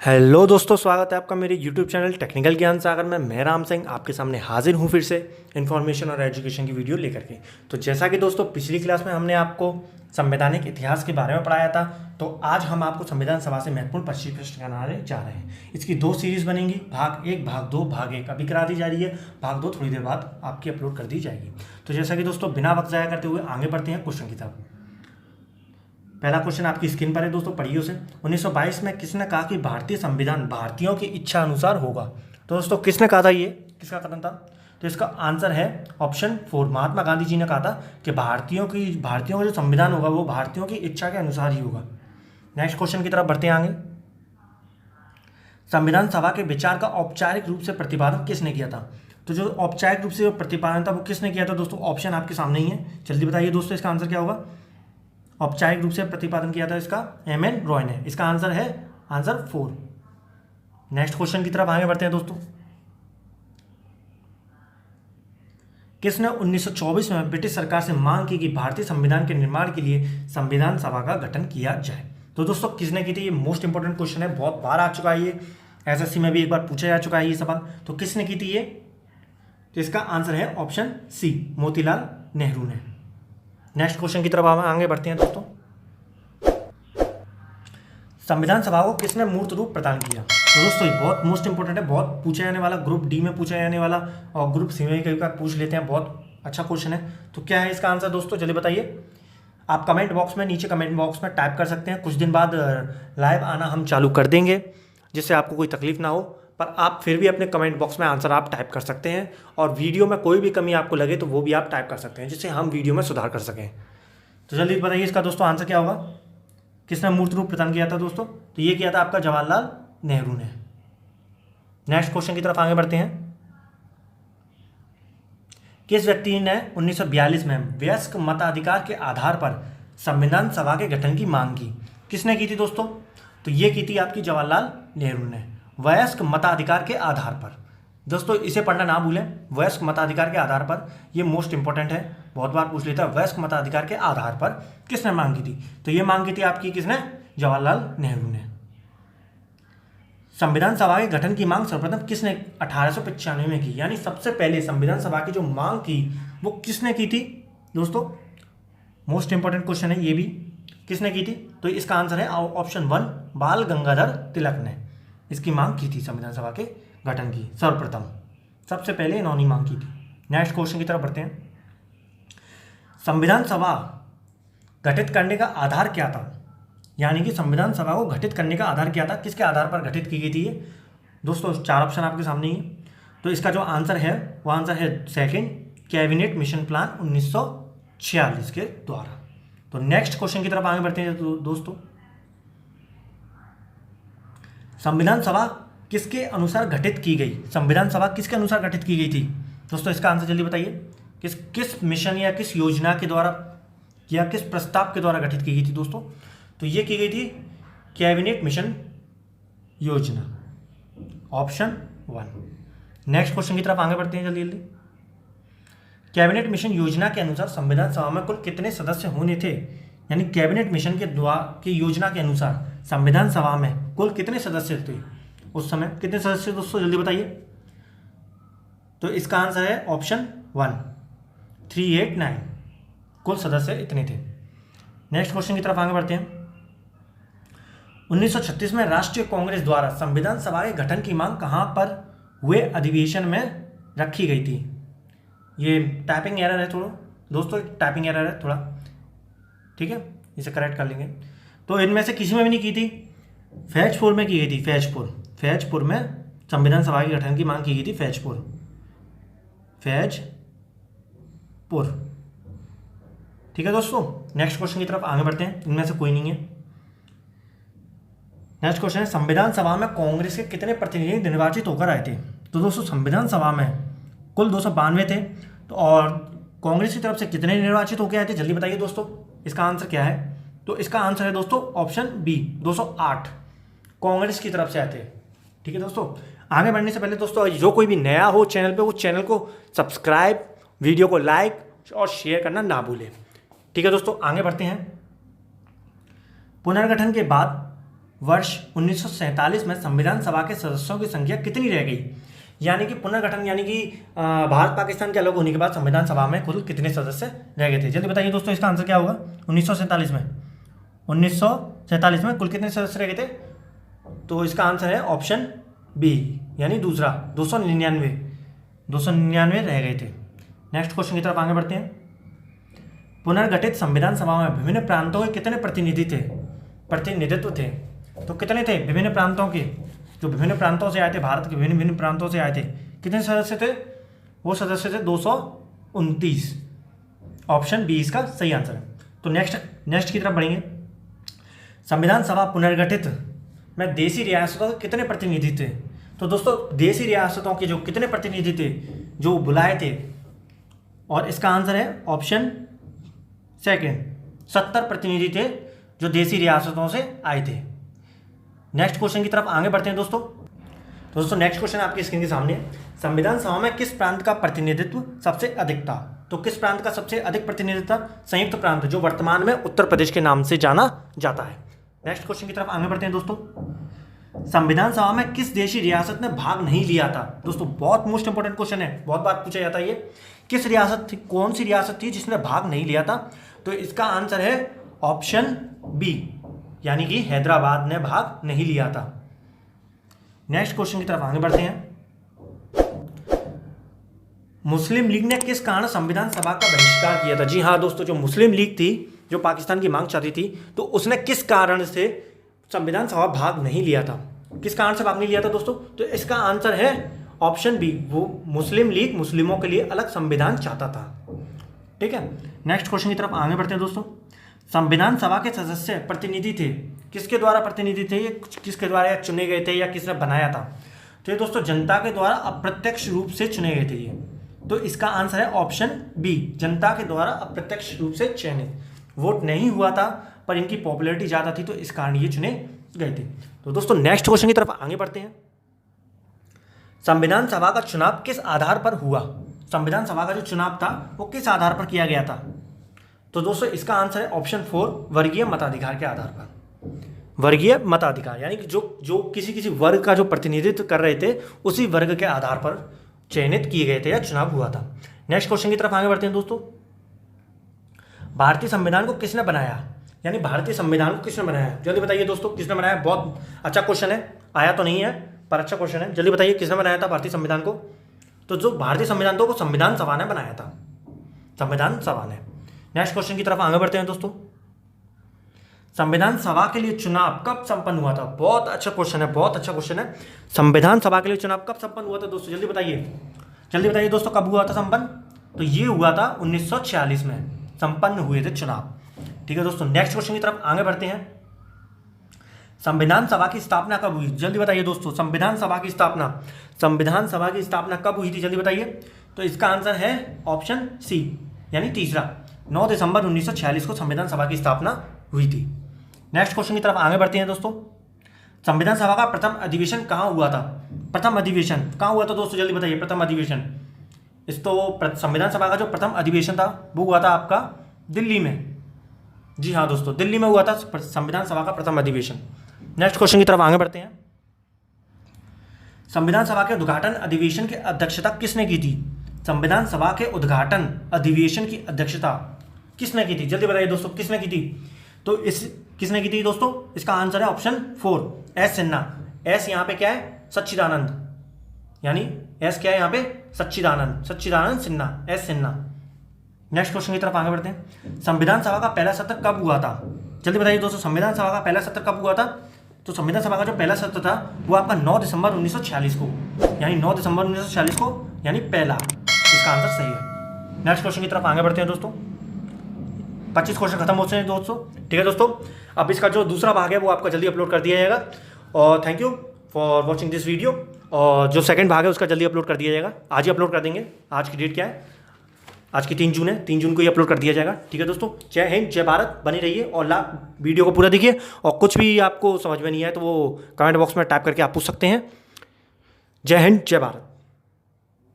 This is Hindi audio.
हेलो दोस्तों, स्वागत है आपका मेरे यूट्यूब चैनल टेक्निकल ज्ञान सागर में। मैं राम सिंह आपके सामने हाजिर हूँ फिर से इन्फॉर्मेशन और एजुकेशन की वीडियो लेकर के। तो जैसा कि दोस्तों पिछली क्लास में हमने आपको संवैधानिक इतिहास के बारे में पढ़ाया था, तो आज हम आपको संविधान सभा से महत्वपूर्ण 25 प्रश्न कराने जा रहे हैं। इसकी दो सीरीज बनेंगी, भाग 1, भाग 2। भाग 1 अभी करा दी जा रही है, भाग 2 थोड़ी देर बाद आपकी अपलोड कर दी जाएगी। तो जैसा कि दोस्तों बिना वक्त ज़ाया करते हुए आगे बढ़ते हैं क्वेश्चन की तरफ। पहला क्वेश्चन आपकी स्क्रीन पर है दोस्तों, पढ़िए उसे। 1922 में किसने कहा कि भारतीय संविधान भारतीयों की इच्छा अनुसार होगा? तो दोस्तों किसने कहा था, ये किसका कथन था? तो इसका आंसर है ऑप्शन 4, महात्मा गांधी जी ने कहा था कि भारतीयों का जो संविधान होगा वो भारतीयों की इच्छा के अनुसार ही होगा। नेक्स्ट क्वेश्चन की तरफ बढ़ते हैं आगे। संविधान सभा के विचार का औपचारिक रूप से प्रतिपादन किसने किया था? तो जो औपचारिक रूप से जो प्रतिपादन था वो किसने किया था दोस्तों? ऑप्शन आपके सामने ही है, जल्दी बताइए दोस्तों इसका आंसर क्या होगा। औपचारिक रूप से प्रतिपादन किया था इसका एम.एन. रॉय ने। इसका आंसर है आंसर 4। नेक्स्ट क्वेश्चन की तरफ आगे बढ़ते हैं दोस्तों। किसने 1924 में ब्रिटिश सरकार से मांग की कि भारतीय संविधान के निर्माण के लिए संविधान सभा का गठन किया जाए? तो दोस्तों किसने की थी? ये मोस्ट इंपॉर्टेंट क्वेश्चन है, बहुत बार आ चुका है ये, एसएससी में भी एक बार पूछा जा चुका है ये सवाल। तो किसने की थी ये? तो इसका आंसर है ऑप्शन सी, मोतीलाल नेहरू ने। नेक्स्ट क्वेश्चन की तरफ आगे बढ़ते हैं दोस्तों। संविधान सभा को किसने मूर्त रूप प्रदान किया? तो दोस्तों ये बहुत मोस्ट इंपॉर्टेंट है, बहुत पूछा जाने वाला, ग्रुप डी में पूछा जाने वाला और ग्रुप सी में कई बार पूछ लेते हैं, बहुत अच्छा क्वेश्चन है। तो क्या है इसका आंसर दोस्तों, जल्दी बताइए। आप कमेंट बॉक्स में, नीचे कमेंट बॉक्स में टाइप कर सकते हैं। कुछ दिन बाद लाइव आना हम चालू कर देंगे, जिससे आपको कोई तकलीफ ना हो, पर आप फिर भी अपने कमेंट बॉक्स में आंसर आप टाइप कर सकते हैं। और वीडियो में कोई भी कमी आपको लगे तो वो भी आप टाइप कर सकते हैं, जिससे हम वीडियो में सुधार कर सकें। तो जल्दी बताइए इसका दोस्तों आंसर क्या होगा। किसने मूर्त रूप प्रदान किया था दोस्तों? तो ये किया था आपका जवाहरलाल नेहरू ने। नेक्स्ट क्वेश्चन की तरफ आगे बढ़ते हैं। किस व्यक्ति ने 1942 में वयस्क मताधिकार के आधार पर संविधान सभा के गठन की मांग की? किसने की थी दोस्तों? तो ये की थी आपकी जवाहरलाल नेहरू ने, वयस्क मताधिकार के आधार पर। दोस्तों इसे पढ़ना ना भूलें, वयस्क मताधिकार के आधार पर, ये मोस्ट इंपॉर्टेंट है, बहुत बार पूछ लेता है। वयस्क मताधिकार के आधार पर किसने मांग की थी? तो ये मांग की थी आपकी किसने? जवाहरलाल नेहरू ने। संविधान सभा के गठन की मांग सर्वप्रथम किसने 1895 में की? यानी सबसे पहले संविधान सभा की जो मांग की वो किसने की थी दोस्तों? मोस्ट इंपॉर्टेंट क्वेश्चन है ये भी, किसने की थी? तो इसका आंसर है ऑप्शन 1, बाल गंगाधर तिलक ने इसकी मांग की थी संविधान सभा के गठन की। सर्वप्रथम सबसे पहले इन्होंने मांग की थी। नेक्स्ट क्वेश्चन की तरफ बढ़ते हैं। संविधान सभा गठित करने का आधार क्या था? यानी कि संविधान सभा को गठित करने का आधार क्या था, किसके आधार पर गठित की गई थी ये? दोस्तों 4 ऑप्शन आपके सामने ही है। तो इसका जो आंसर है वो आंसर है सेकंड, कैबिनेट मिशन प्लान 1946 के द्वारा। तो नेक्स्ट क्वेश्चन की तरफ आगे बढ़ते हैं दोस्तों। संविधान सभा किसके अनुसार गठित की गई? संविधान सभा किसके अनुसार गठित की गई थी दोस्तों? इसका आंसर जल्दी बताइए। किस मिशन या किस योजना के द्वारा या किस प्रस्ताव के द्वारा गठित की गई थी दोस्तों? तो ये की गई थी कैबिनेट मिशन योजना, ऑप्शन 1। नेक्स्ट क्वेश्चन की तरफ आगे बढ़ते हैं जल्दी जल्दी। कैबिनेट मिशन योजना के अनुसार संविधान सभा में कुल कितने सदस्य होने थे? यानी कैबिनेट मिशन के द्वारा की योजना के अनुसार संविधान सभा में कुल कितने सदस्य थे उस समय? कितने सदस्य दोस्तों जल्दी बताइए। तो इसका आंसर है ऑप्शन 1, 389 कुल सदस्य इतने थे। नेक्स्ट क्वेश्चन की तरफ आगे बढ़ते हैं। 1936 में राष्ट्रीय कांग्रेस द्वारा संविधान सभा के गठन की मांग कहां पर हुए अधिवेशन में रखी गई थी? ये टाइपिंग एरर है थोड़ा दोस्तों, टाइपिंग एरर है थोड़ा, ठीक है, इसे करेक्ट कर लेंगे। तो इनमें से किसी में भी नहीं की थी, फैजपुर में की गई थी। फैजपुर में संविधान सभा के गठन की मांग की गई थी। फैजपुर, ठीक है दोस्तों। नेक्स्ट क्वेश्चन की तरफ आगे बढ़ते हैं, इनमें से कोई नहीं है। नेक्स्ट क्वेश्चन है, संविधान सभा में कांग्रेस के कितने प्रतिनिधि निर्वाचित होकर आए थे? तो दोस्तों संविधान सभा में कुल 292 थे, तो और कांग्रेस की तरफ से कितने निर्वाचित होकर आए थे जल्दी बताइए दोस्तों। इसका आंसर क्या है? तो इसका आंसर है दोस्तों ऑप्शन बी, 208 कांग्रेस की तरफ से आए थे। ठीक है दोस्तों, आगे बढ़ने से पहले दोस्तों जो कोई भी नया हो चैनल पे वो चैनल को सब्सक्राइब, वीडियो को लाइक और शेयर करना ना भूलें। ठीक है दोस्तों, आगे बढ़ते हैं। पुनर्गठन के बाद वर्ष 1947 में संविधान सभा के सदस्यों की संख्या कितनी रह गई? यानी कि पुनर्गठन यानी कि भारत पाकिस्तान के अलग होने के बाद संविधान सभा में कुल कितने सदस्य रह गए थे? जल्दी बताइए दोस्तों, इसका आंसर क्या होगा? 1947 में कुल कितने सदस्य रह गए थे? तो इसका आंसर है ऑप्शन बी यानी दूसरा, 299 रह गए थे। नेक्स्ट क्वेश्चन की तरफ आगे बढ़ते हैं। पुनर्गठित संविधान सभा में विभिन्न प्रांतों के कितने प्रतिनिधित्व थे? तो कितने थे विभिन्न प्रांतों के? जो विभिन्न प्रांतों से आए थे, भारत के विभिन्न प्रांतों से आए थे, कितने सदस्य थे? वो सदस्य थे 229। ऑप्शन बी इसका सही आंसर है। तो नेक्स्ट की तरफ बढ़ेंगे। संविधान सभा पुनर्गठित में देशी रियासतों के कितने प्रतिनिधि थे? तो दोस्तों देशी रियासतों के जो कितने प्रतिनिधि थे जो बुलाए थे, और इसका आंसर है ऑप्शन सेकंड, 70 प्रतिनिधि थे जो देशी रियासतों से आए थे। नेक्स्ट क्वेश्चन की तरफ आगे बढ़ते हैं दोस्तों नेक्स्ट क्वेश्चन आपकी स्क्रीन के सामने है। संविधान सभा में किस प्रांत का प्रतिनिधित्व सबसे अधिक था? तो किस प्रांत का सबसे अधिक प्रतिनिधित्व था? संयुक्त प्रांत, जो वर्तमान में उत्तर प्रदेश के नाम से जाना जाता है। नेक्स्ट क्वेश्चन की तरफ आगे बढ़ते हैं दोस्तों। संविधान सभा में किस देशी रियासत ने भाग नहीं लिया था? दोस्तों बहुत मोस्ट इंपोर्टेंट क्वेश्चन है, बहुत बार पूछा जाता है ये। किस रियासत थी, कौन सी रियासत थी जिसने भाग नहीं लिया था? तो इसका आंसर है ऑप्शन बी यानी कि हैदराबाद ने भाग नहीं लिया था। नेक्स्ट क्वेश्चन की तरफ आगे बढ़ते हैं। मुस्लिम लीग ने किस कारण संविधान सभा का बहिष्कार किया था? जी हाँ दोस्तों, जो मुस्लिम लीग थी जो पाकिस्तान की मांग चाहती थी, तो उसने किस कारण से संविधान सभा भाग नहीं लिया था? किस कारण से भाग नहीं लिया था दोस्तों? तो इसका आंसर है ऑप्शन बी, वो मुस्लिम लीग मुस्लिमों के लिए अलग संविधान चाहता था। ठीक है, नेक्स्ट क्वेश्चन की तरफ आगे बढ़ते हैं दोस्तों। संविधान सभा के सदस्य प्रतिनिधि थे, किसके द्वारा प्रतिनिधि थे? ये किसके द्वारा चुने गए थे या किसने बनाया था? तो ये दोस्तों जनता के द्वारा अप्रत्यक्ष रूप से चुने गए थे ये। तो इसका आंसर है ऑप्शन बी, जनता के द्वारा अप्रत्यक्ष रूप से चयनित। वोट नहीं हुआ था पर इनकी पॉपुलैरिटी ज़्यादा थी तो इस कारण ये चुने गए थे। तो दोस्तों नेक्स्ट क्वेश्चन की तरफ आगे बढ़ते हैं। संविधान सभा का चुनाव किस आधार पर हुआ? संविधान सभा का जो चुनाव था वो किस आधार पर किया गया था? तो दोस्तों इसका आंसर है ऑप्शन 4, वर्गीय मताधिकार के आधार पर। वर्गीय मताधिकार यानी कि जो किसी वर्ग का जो प्रतिनिधित्व कर रहे थे उसी वर्ग के आधार पर चयनित किए गए थे या चुनाव हुआ था। नेक्स्ट क्वेश्चन की तरफ आगे बढ़ते हैं दोस्तों। भारतीय संविधान को किसने बनाया? यानी भारतीय संविधान को किसने बनाया? जल्दी बताइए दोस्तों, किसने बनाया? बहुत अच्छा क्वेश्चन है, आया तो नहीं है पर अच्छा क्वेश्चन है। जल्दी बताइए किसने बनाया था भारतीय संविधान को? तो जो भारतीय संविधान था वो संविधान सभा ने बनाया था, संविधान सभा ने। नेक्स्ट क्वेश्चन की तरफ आगे बढ़ते हैं दोस्तों। संविधान सभा के लिए चुनाव कब संपन्न हुआ था? बहुत अच्छा क्वेश्चन है, बहुत अच्छा क्वेश्चन है। संविधान सभा के लिए चुनाव कब संपन्न हुआ था दोस्तों? जल्दी बताइए दोस्तों, कब हुआ था संपन्न? तो ये हुआ था 1946 में संपन्न हुए थे चुनाव। ठीक है दोस्तों, नेक्स्ट क्वेश्चन की तरफ आगे बढ़ते हैं। संविधान सभा की स्थापना कब हुई? जल्दी बताइए दोस्तों, संविधान सभा की स्थापना कब हुई थी? जल्दी बताइए। तो इसका आंसर है ऑप्शन सी यानी तीसरा, 9 दिसंबर 1946 को संविधान सभा की स्थापना हुई थी। नेक्स्ट क्वेश्चन की तरफ आगे बढ़ते हैं दोस्तों। संविधान सभा का प्रथम अधिवेशन कहाँ हुआ था? प्रथम अधिवेशन कहाँ हुआ था दोस्तों? जल्दी बताइए। प्रथम अधिवेशन संविधान सभा का जो प्रथम अधिवेशन था वो हुआ था आपका दिल्ली में। जी हाँ दोस्तों, दिल्ली में हुआ था संविधान सभा का प्रथम अधिवेशन। नेक्स्ट क्वेश्चन की तरफ आगे बढ़ते हैं। संविधान सभा के उद्घाटन अधिवेशन की अध्यक्षता किसने की थी? संविधान सभा के उद्घाटन अधिवेशन की अध्यक्षता किसने की थी? जल्दी बताइए दोस्तों, किसने की थी? तो किसने की थी दोस्तों? इसका आंसर है ऑप्शन 4, एस सिन्हा। एस यहाँ पे क्या है? सच्चिदानंद, यानी एस क्या है यहाँ पे? Sachchidanand Sinha, S Sinha. Next question की तरफ आगे बढ़ते हैं। संविधान सभा का पहला सत्र कब हुआ था? जल्दी बताइए दोस्तों, संविधान सभा का पहला सत्र कब हुआ था? तो संविधान सभा का जो पहला सत्र था वो आपका 9 दिसंबर 1946 को, यानी 9 दिसंबर 1946 को, यानी पहला। इसका आंसर सही है। नेक्स्ट क्वेश्चन की तरफ आगे बढ़ते हैं दोस्तों। 25 क्वेश्चन खत्म हो चुके हैं दोस्तों। ठीक है दोस्तों, अब इसका जो दूसरा भाग है वो आपका जल्दी अपलोड कर दिया जाएगा। और thank you for watching this video. और जो सेकंड भाग है उसका जल्दी अपलोड कर दिया जाएगा, आज ही अपलोड कर देंगे। आज की डेट क्या है? आज की 3 जून है, 3 जून को ही अपलोड कर दिया जाएगा। ठीक है दोस्तों, जय हिंद जय भारत, बने रहिए और वीडियो को पूरा देखिए। और कुछ भी आपको समझ में नहीं आए तो वो कमेंट बॉक्स में टाइप करके आप पूछ सकते हैं। जय हिंद जय भारत।